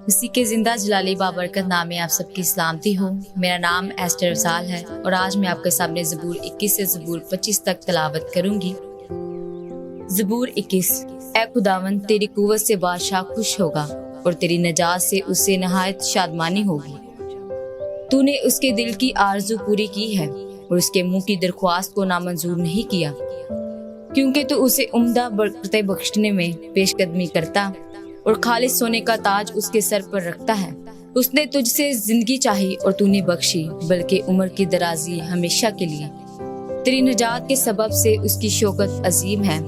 उसी के जिंदा जलाली बाबरकत नाम में आप सबकी सलामती हो। मेरा नाम एस्टर रसाल है और आज मैं आपके सामने ज़बूर 21 से ज़बूर 25 तक तलावत करूंगी। ज़बूर 21। ऐ खुदावन, तेरी कुव्वत से बादशाह खुश होगा और तेरी नजात से उसे नहायत शादमानी होगी। तूने उसके दिल की आरज़ू पूरी की है और उसके मुंह की दरख्वास्त को नामंजूर नहीं किया, क्योंकि तू उसे उम्दा बरकतें बख्शने में पेशकदमी करता और खालिस सोने का ताज उसके सर पर रखता है। उसने तुझसे जिंदगी चाही और तूने बख्शी, बल्कि उम्र की दराजी हमेशा के लिए। तेरी नजात के सबब से उसकी शौकत अजीम है।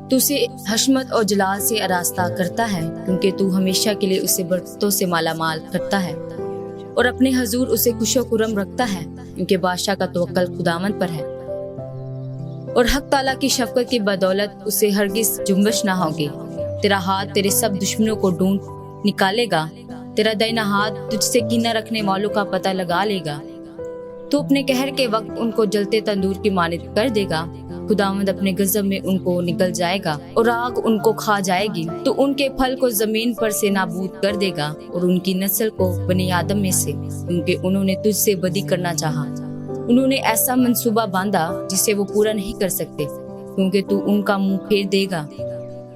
तू उसे हशमत और जलाल से आरास्ता करता है, क्योंकि तू हमेशा के लिए उसे बरकतों से मालामाल करता है और अपने हजूर उसे खुशो खुरम रखता है, क्योंकि बादशाह का तवक्कल खुदावंद पर है और हक ताला की शफकत की बदौलत उसे हरगिज जुम्बश ना होगी। तेरा हाथ तेरे सब दुश्मनों को ढूंढ निकालेगा, तेरा दाहिना हाथ तुझसे कीना रखने वालों का पता लगा लेगा। तू अपने कहर के वक्त उनको जलते तंदूर की मानित कर देगा। खुदावंद अपने गजब में उनको निगल जाएगा और आग उनको खा जाएगी। तो उनके फल को जमीन पर से नाबूद कर देगा और उनकी नस्ल को बनी आदम में से, क्योंकि उन्होंने तुझसे बदी करना चाहा। उन्होंने ऐसा मंसूबा बांधा जिसे वो पूरा नहीं कर सकते, क्योंकि तू उनका मुंह फेर देगा।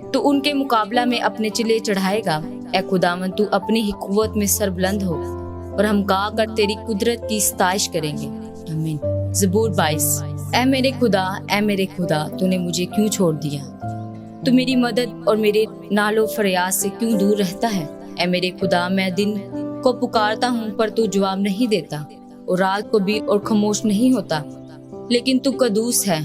तू उनके मुकाबला में अपने चिल्ले चढ़ाएगा। ऐ खुदावंद, तू अपनी ही कुव्वत में सरबुलंद हो और हम गा कर तेरी कुदरत की सताइश करेंगे। आमीन। ज़बूर 22। ऐ मेरे खुदा, तूने मुझे क्यों छोड़ दिया? तू मेरी मदद और मेरे नालो फरियाद से क्यों दूर रहता है? ऐ मेरे खुदा, मैं दिन को पुकारता हूँ पर तू जवाब नहीं देता और रात को भी और खामोश नहीं होता। लेकिन तू कदूस है,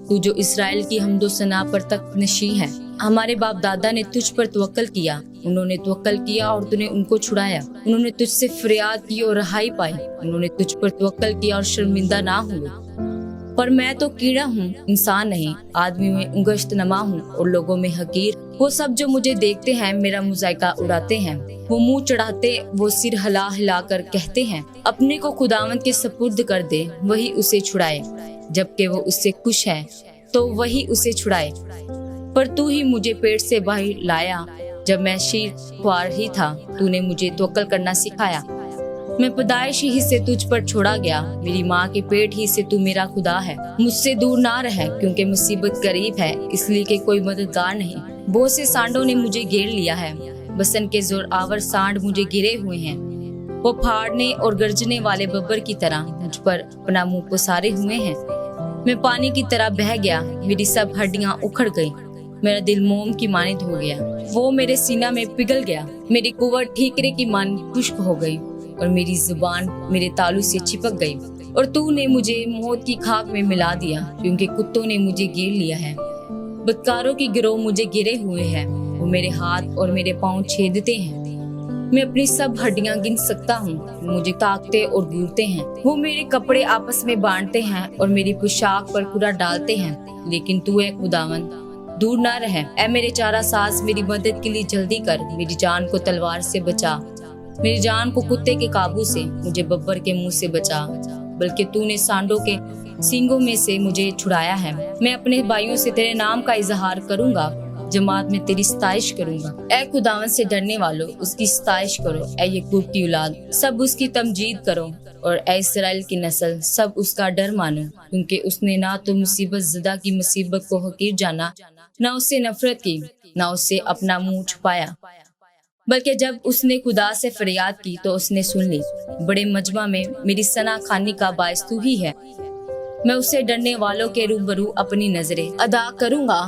तू जो इसराइल की हमदो सना पर तक नशी है। हमारे बाप दादा ने तुझ पर तवक्कल किया, उन्होंने तवक्कल किया और तूने उनको छुड़ाया। उन्होंने तुझसे फरियाद की और रहाई पाई। उन्होंने तुझ पर तवक्कल किया और शर्मिंदा ना हुए। पर मैं तो कीड़ा हूँ, इंसान नहीं। आदमी में उंगश्त नमा हूँ और लोगों में हकीर। वो सब जो मुझे देखते हैं मेरा मुजायका उड़ाते हैं। वो मुंह चढ़ाते, वो सिर हिला हिला कर कहते हैं, अपने को खुदावंद के सपुर्द कर दे, वही उसे छुड़ाए। जबकि वो उससे खुश है तो वही उसे छुड़ाए। पर तू ही मुझे पेट से बाहर लाया, जब मैं शीर ख्वार ही था तूने मुझे तवक्कल करना सिखाया। मैं पैदाइश ही से तुझ पर छोड़ा गया, मेरी माँ के पेट ही से तू मेरा खुदा है। मुझसे दूर ना रह, क्योंकि मुसीबत करीब है, इसलिए कि कोई मददगार नहीं। बहुत से सांडों ने मुझे घेर लिया है, बसन के जोर आवर सांड मुझे गिरे हुए हैं। वो फाड़ने और गरजने वाले बब्बर की तरह मुझ पर अपना मुंह पसारे हुए हैं। मैं पानी की तरह बह गया, मेरी सब हड्डियां उखड़ गई। मेरा दिल मोम की मानित हो गया, वो मेरे सीना में पिघल गया। मेरी कुव्वत ठीकरे की मानित खुश्क हो गई और मेरी जुबान मेरे तालू से चिपक गई। और तूने मुझे मौत की खाक में मिला दिया, क्योंकि कुत्तों ने मुझे घेर लिया है। बदकारों की गिरोह मुझे गिरे हुए हैं, वो मेरे हाथ और मेरे पाँव छेदते हैं। मैं अपनी सब हड्डियां गिन सकता हूँ, मुझे ताकते और घूरते हैं। वो मेरे कपड़े आपस में बांटते हैं और मेरी पोशाक पर कूड़ा डालते हैं। लेकिन तू है खुदावंद, दूर ना रह। ऐ मेरे चारा साज, मेरी मदद के लिए जल्दी कर। मेरी जान को तलवार से बचा, मेरी जान को कुत्ते के काबू से। मुझे बब्बर के मुंह से बचा, बल्कि तूने सांडों के सींगों में से मुझे छुड़ाया है। मैं अपने भाइयों से तेरे नाम का इजहार करूंगा, जमात में तेरी सताइश करूंगा। ऐ खुदावंद से डरने वालों, उसकी सताइश करो। ऐ याकूब की औलाद, सब उसकी तमजीद करो। और ऐ इस्राएल की नस्ल, सब उसका डर मानो, क्योंकि उसने ना तो मुसीबत ज़दा की मुसीबत को हकीर जाना, ना उससे नफरत की, ना उससे अपना मुंह छुपाया। बल्कि जब उसने खुदा से फरियाद की तो उसने सुन ली। बड़े मजमा में मेरी सना खानी का बायस तू ही है। मैं उससे डरने वालों के रूबरू अपनी नजरें अदा करूंगा।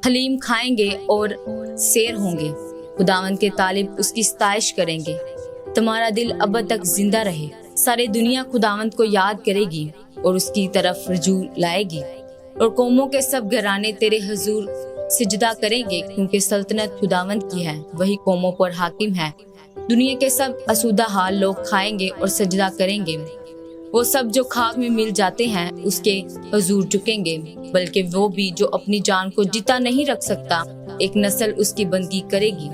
हलीम खाएंगे और शेर होंगे, खुदावंद के तालिब उसकी सताइश करेंगे। तुम्हारा दिल अब तक जिंदा रहे। सारी दुनिया खुदावंद को याद करेगी और उसकी तरफ रजू लाएगी। और कौमों के सब घराने तेरे हुजूर सिजदा करेंगे, क्योंकि सल्तनत खुदावंद की है, वही कौमों पर हाकिम है। दुनिया के सब असूदा हाल लोग खाएंगे और सजदा करेंगे। वो सब जो खाक में मिल जाते हैं उसके हुजूर झुकेंगे, बल्कि वो भी जो अपनी जान को जिता नहीं रख सकता। एक नस्ल उसकी बंदगी करेगी,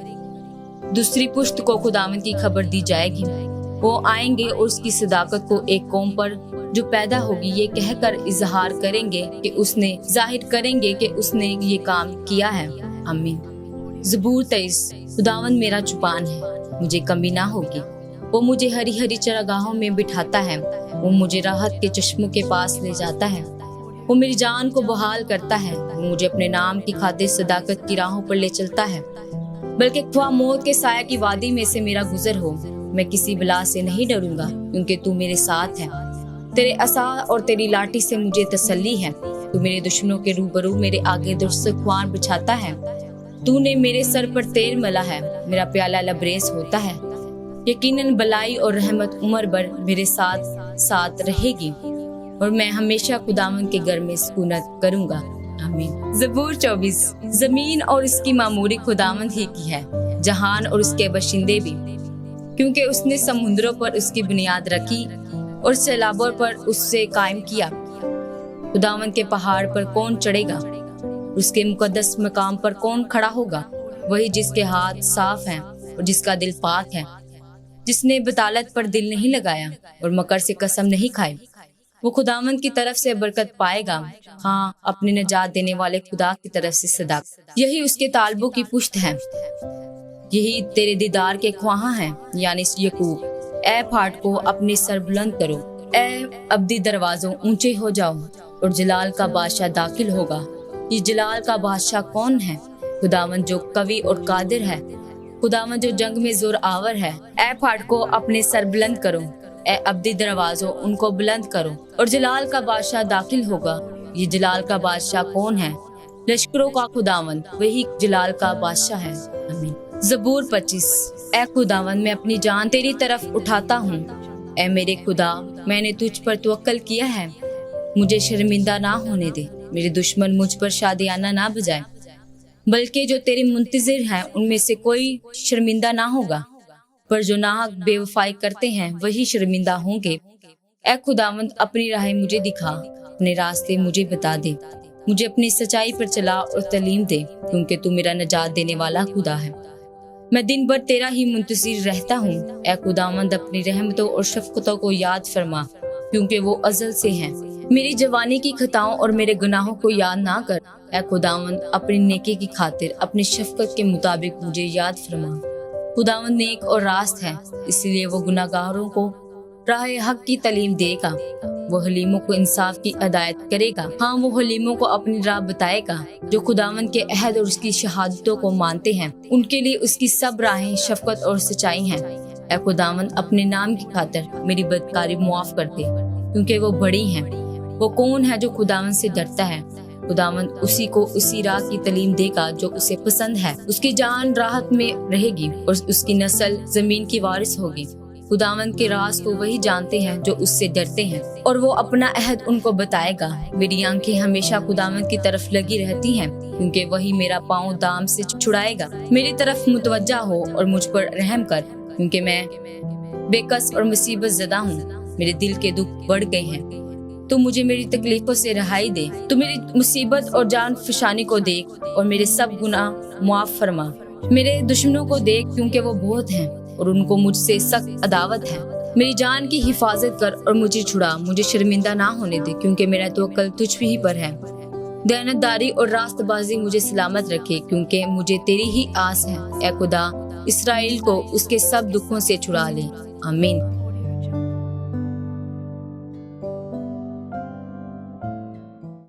दूसरी पुश्त को खुदावंद की खबर दी जाएगी। वो आएंगे और उसकी सदाकत को एक कौम पर जो पैदा होगी ये कहकर इजहार करेंगे कि उसने जाहिर करेंगे कि उसने ये काम किया है। आमीन। ज़बूर 23। खुदावंद मेरा चुपान है, मुझे कमी ना होगी। वो मुझे हरी हरी चरागाहों में बिठाता है, वो मुझे राहत के चश्मों के पास ले जाता है, वो मेरी जान को बहाल करता है, वो मुझे अपने नाम की खातिर सदाकत की राहों पर ले चलता है। बल्कि ख्वाह मौत के साया की वादी में से मेरा गुजर हो, मैं किसी बला से नहीं डरूंगा, क्योंकि तू मेरे साथ है। तेरे असा और तेरी लाठी से मुझे तसल्ली है। तू मेरे दुश्मनों के रूबरू मेरे आगे दुर्सख्वान बिछाता है। तूने मेरे सर पर तेल मला है, मेरा प्याला लबरेज होता है। यकीनन भलाई और रहमत उम्र भर मेरे साथ साथ रहेगी और मैं हमेशा खुदावंद के घर में सुकूनत करूंगा। आमीन। ज़बूर 24। जमीन और इसकी मामूरी खुदावंद ही की है, जहान और उसके बशिंदे भी, क्योंकि उसने समुद्रों पर उसकी बुनियाद रखी और सैलाबों पर उससे कायम किया। खुदावंद के पहाड़ पर कौन चढ़ेगा? उसके मुकद्दस मकाम पर कौन खड़ा होगा? वही जिसके हाथ साफ हैं और जिसका दिल पाक है, जिसने बतालत पर दिल नहीं लगाया और मकर से कसम नहीं खाई। वो खुदावंद की तरफ से बरकत पाएगा, हाँ, अपने नजात देने वाले खुदा की तरफ से सदाकत। यही उसके तालबों की पुश्त है, यही तेरे दीदार के ख्वाहां हैं, यानी यकूब। ए फाटको अपने सर बुलंद करो, ए अब्दी दरवाजों ऊंचे हो जाओ और जलाल का बादशाह दाखिल होगा। ये जलाल का बादशाह कौन है? खुदावंद जो कवि और कादिर है, खुदावंद जो जंग में जोर आवर है। ए फाटको अपने सर बुलंद करो, ए अब्दी दरवाजों उनको बुलंद करो और जलाल का बादशाह दाखिल होगा। ये जलाल का बादशाह कौन है? लश्करों का खुदावंद, वही जलाल का बादशाह है। आमीन। ज़बूर 25। ए खुदावंद, मैं अपनी जान तेरी तरफ उठाता हूँ। ए मेरे खुदा, मैंने तुझ पर तवक्कल किया है, मुझे शर्मिंदा ना होने दे। मेरे दुश्मन मुझ पर शादियाना ना बजाए, बल्कि जो तेरे मुंतजिर हैं उनमें से कोई शर्मिंदा ना होगा, पर जो नाहक बेवफाई करते हैं वही शर्मिंदा होंगे। ए खुदावंद, अपनी राहें मुझे दिखा, अपने रास्ते मुझे बता दे, मुझे अपनी सच्चाई पर चला और तालीम दे, क्योंकि तू मेरा नजात देने वाला खुदा है। मैं दिन भर तेरा ही मुंतजिर रहता हूँ। ए खुदावंद, अपनी रहमतों और शफकतों को याद फरमा, क्योंकि वो अजल से हैं। मेरी जवानी की खताओं और मेरे गुनाहों को याद ना कर। ए खुदावंद, अपनी नेकी की खातिर अपनी शफकत के मुताबिक मुझे याद फरमा। खुदावंद नेक और रास्त है, इसलिए वो गुनाहगारों को राह हक की तालीम देगा। वो हलीमों को इंसाफ की हिदायत करेगा, हाँ, वो हलीमों को अपनी राह बताएगा। जो खुदावंद के अहद और उसकी शहादतों को मानते हैं, उनके लिए उसकी सब राहें शफकत और सच्चाई हैं। ए खुदावंद, अपने नाम की खातिर मेरी बदकारी मुआफ कर दे, क्योंकि वो बड़ी हैं। वो कौन है जो खुदावंद से डरता है? खुदावंद उसी को उसी राह की तालीम देगा जो उसे पसंद है। उसकी जान राहत में रहेगी और उसकी नस्ल जमीन की वारिस होगी। खुदावंद के राज को वही जानते हैं जो उससे डरते हैं, और वो अपना अहद उनको बताएगा। मेरी आंखें हमेशा खुदावंद की तरफ लगी रहती हैं, क्योंकि वही मेरा पाँव दाम से छुड़ाएगा। मेरी तरफ मुतवज्जा हो और मुझ पर रहम कर, क्योंकि मैं बेकस और मुसीबत ज़दा हूँ। मेरे दिल के दुख बढ़ गए हैं, तो मुझे मेरी तकलीफों से रहाई दे। तो मेरी मुसीबत और जान फशानी को देख और मेरे सब गुनाह मुआफ फरमा। मेरे दुश्मनों को देख, क्योंकि वो बहुत हैं और उनको मुझसे सख्त अदावत है। मेरी जान की हिफाजत कर और मुझे छुड़ा, मुझे शर्मिंदा ना होने दे, क्योंकि मेरा तवक्कल तुझ ही पर है। दयानतदारी और रास्तबाजी मुझे सलामत रखे, क्योंकि मुझे तेरी ही आस है। ए खुदा, इसराइल को उसके सब दुखों से छुड़ा ले। आमीन।